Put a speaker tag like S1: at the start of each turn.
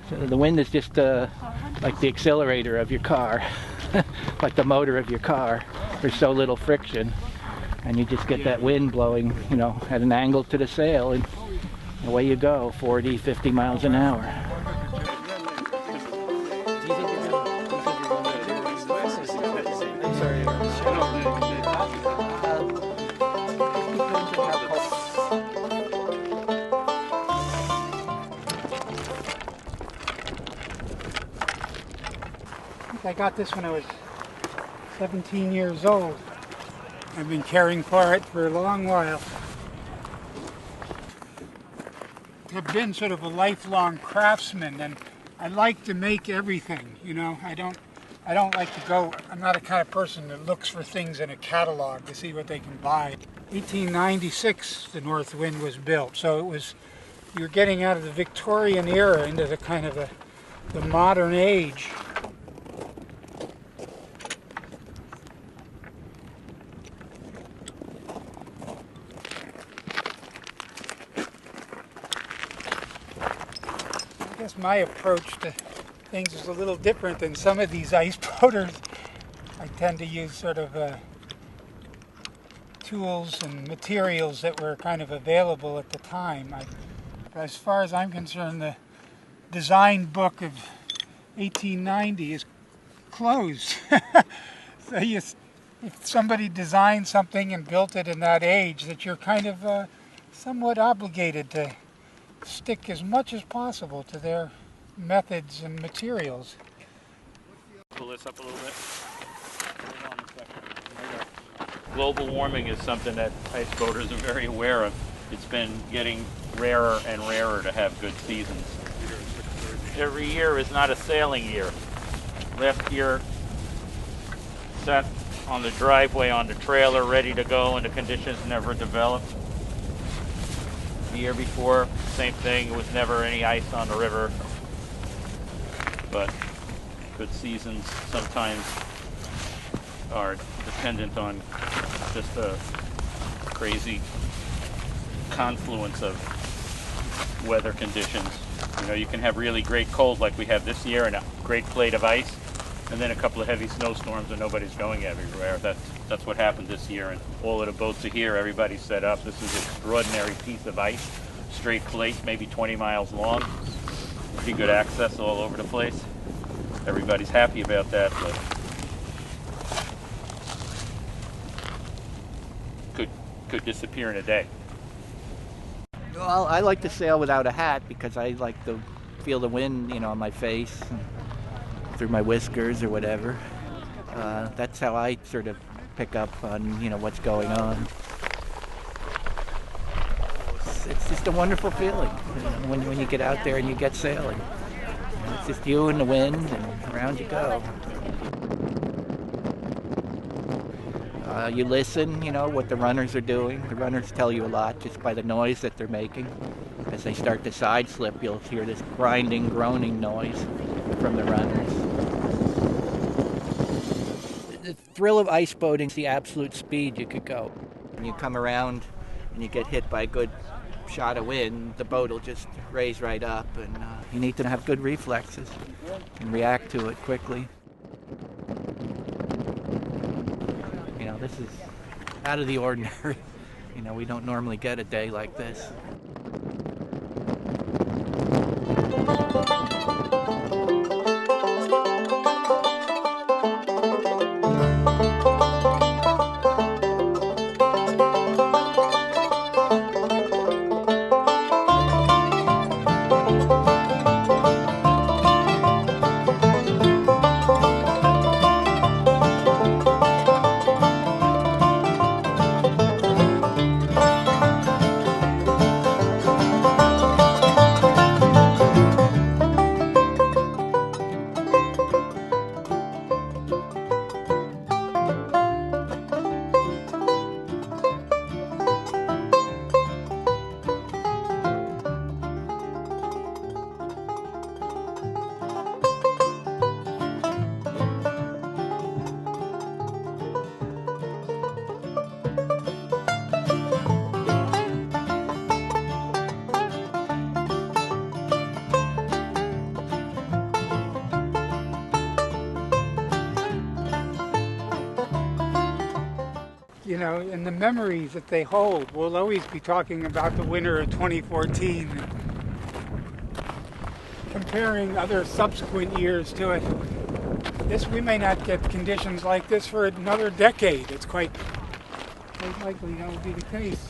S1: So the wind is just like the accelerator of your car, like the motor of your car. There's so little friction, and you just get that wind blowing, you know, at an angle to the sail, and away you go, 40, 50 miles an hour.
S2: I got this when I was 17 years old. I've been caring for it for a long while. I've been sort of a lifelong craftsman, and I like to make everything, you know. I don't like to go, I'm not a kind of person that looks for things in a catalog to see what they can buy. 1896 the North Wind was built, so it was, you're getting out of the Victorian era into the kind of the modern age. I guess my approach to things is a little different than some of these ice boaters. I tend to use sort of tools and materials that were kind of available at the time. As far as I'm concerned, the design book of 1890 is closed. So if somebody designed something and built it in that age, that you're kind of somewhat obligated to stick as much as possible to their methods and materials.
S3: Pull this up a little bit. Global warming is something that ice boaters are very aware of. It's been getting rarer and rarer to have good seasons. Every year is not a sailing year. Last year, sat on the driveway on the trailer ready to go and the conditions never developed. The year before, same thing, it was never any ice on the river. But good seasons sometimes are dependent on just a crazy confluence of weather conditions. You know, you can have really great cold like we have this year and a great plate of ice, and then a couple of heavy snowstorms and nobody's going everywhere. That's what happened this year, and all of the boats are here, everybody's set up. This is an extraordinary piece of ice, straight plate, maybe 20 miles long. Pretty good access all over the place. Everybody's happy about that, but could disappear in a day.
S1: Well, I like to sail without a hat because I like to feel the wind, you know, on my face, and through my whiskers or whatever. That's how I sort of pick up on, you know, what's going on. It's just a wonderful feeling, you know, when you get out there and you get sailing. You know, it's just you and the wind, and around you go. You listen, you know, what the runners are doing. The runners tell you a lot just by the noise that they're making. As they start to side slip, you'll hear this grinding, groaning noise from the runners. The thrill of ice boating is the absolute speed you could go. When you come around and you get hit by a good shot of wind, the boat will just raise right up, and you need to have good reflexes and react to it quickly. You know, this is out of the ordinary. You know, we don't normally get a day like this.
S2: you know, in the memories that they hold, we'll always be talking about the winter of 2014, comparing other subsequent years to it. We may not get conditions like this for another decade. It's quite likely that will be the case.